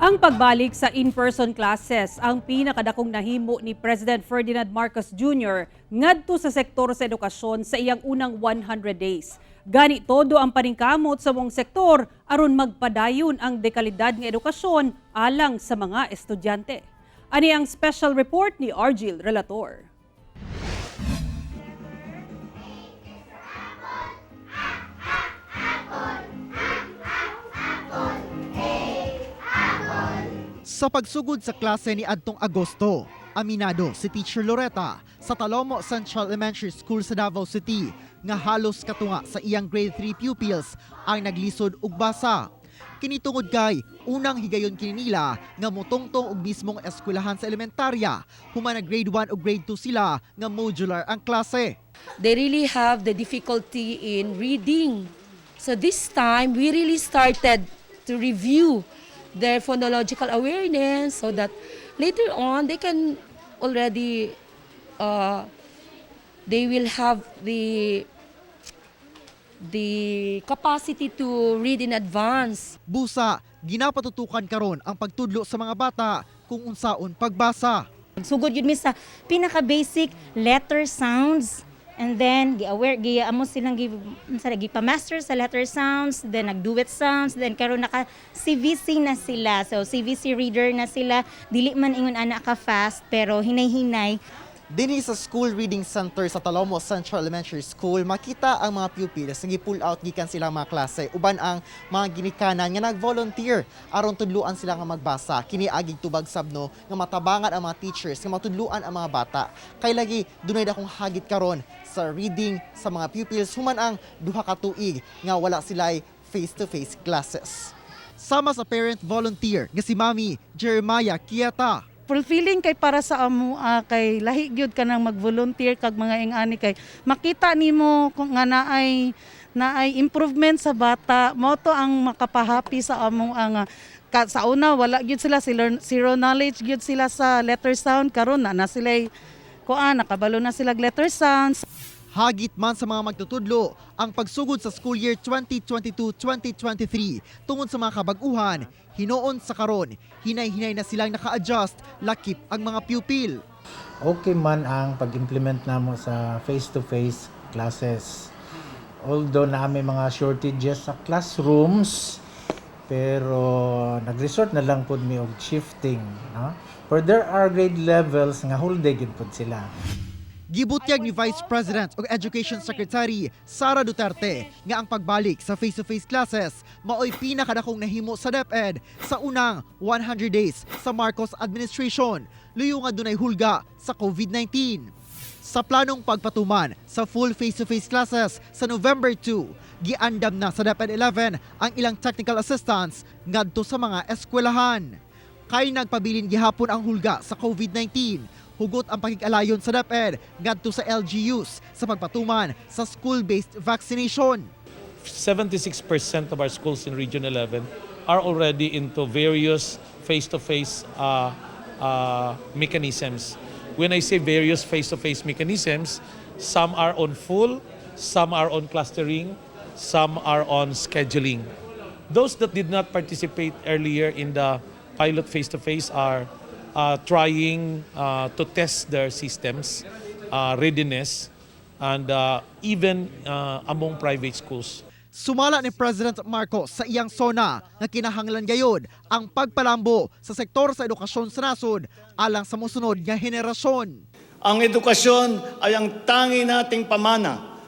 Ang pagbalik sa in-person classes ang pinakadakong nahimo ni President Ferdinand Marcos Jr. ngadto sa sektor sa edukasyon sa iyang unang 100 days. Gani todo ang paningkamot sa mong sektor aron magpadayon ang dekalidad ng edukasyon alang sa mga estudyante. Ani ang special report ni Argil Relator. Sa pagsugod sa klase ni adtong Agosto, aminado si Teacher Loretta sa Talomo Central Elementary School sa Davao City nga halos katunga sa iyang grade 3 pupils ang naglisod og basa. Kini tungod kay unang higayon kini nila nga motongtong og mismong eskwelahan sa elementarya, human na grade 1 o grade 2 sila nga modular ang klase. They really have the difficulty in reading. So this time, we really started to review their phonological awareness so that later on they can already they will have the capacity to read in advance. Busa, ginapatutukan karon ang pagtudlo sa mga bata kung unsaon pagbasa. Sugod yun mi sa pinaka-basic letter sounds. And then, amo silang gipa-master sa letter sounds, then nag-duet sounds, then karon naka-CVC na sila. So, CVC reader na sila. Dili man ingon ana ka fast, pero hinay-hinay. Dinhi sa School Reading Center sa Talomo Central Elementary School, makita ang mga pupils nga pull out gikan sila mga klase uban ang mga ginikanan nga nag-volunteer aron tudluan sila nga magbasa. Kini agig tubag sabno nga matabangan ang mga teachers nga matudluan ang mga bata. Kay lagi dunay dakong hagit karon sa reading sa mga pupils human ang duha ka tuig nga wala sila'y face-to-face classes. Sama sa parent volunteer nga si Mami Jeremiah Kieta. Fulfilling kay para sa amo kay lahi gyud ka nang mag-volunteer kag mga ingani kay makita nimo kung nga naay improvement sa bata mo to ang makapahappy sa amo ang sa una wala gyud sila zero knowledge gyud sila sa letter sound karon na sila nakabalo na sila letter sounds. Hagit man sa mga magtutudlo ang pagsugod sa school year 2022-2023 tungod sa mga kabag-uhan, hinoon sa karon, hinay-hinay na silang naka-adjust lakip ang mga pupil. Okay man ang pag-implement namo sa face-to-face classes. Although na may mga shortages sa classrooms, pero nag-resort na lang pud mi og shifting, no? For there are grade levels nga whole day gid pud sila. Gibutyag ni Vice President o Education Secretary Sara Duterte nga ang pagbalik sa face-to-face classes maoy pinakadakong nahimo sa DepEd sa unang 100 days sa Marcos administration, luyo nga dunay hulga sa COVID-19. Sa planong pagpatuman sa full face-to-face classes sa November 2, giandam na sa DepEd 11 ang ilang technical assistants ngadto sa mga eskwelahan. Kay nagpabilin gihapon ang hulga sa COVID-19, hugot ang pakikalayon sa DepEd ngadto sa LGUs sa pagpatuman sa school-based vaccination. 76% of our schools in Region 11 are already into various face-to-face mechanisms. When I say various face-to-face mechanisms, some are on full, some are on clustering, some are on scheduling. Those that did not participate earlier in the pilot face-to-face are trying to test their systems, readiness, and even among private schools. Sumala ni President Marcos sa iyang sona nga kinahanglan gayod ang pagpalambo sa sektor sa edukasyon sa nasod alang sa mosunod nga henerasyon. Ang edukasyon ay ang tangi nating pamana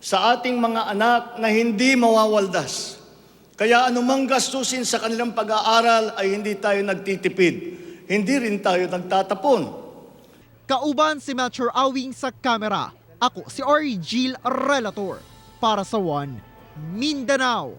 sa ating mga anak na hindi mawawaldas. Kaya anumang gastusin sa kanilang pag-aaral ay hindi tayo nagtitipid. Hindi rin tayo nagtatapon. Kauban si Melchor Awing sa kamera. Ako si Argil Relator para sa One Mindanao.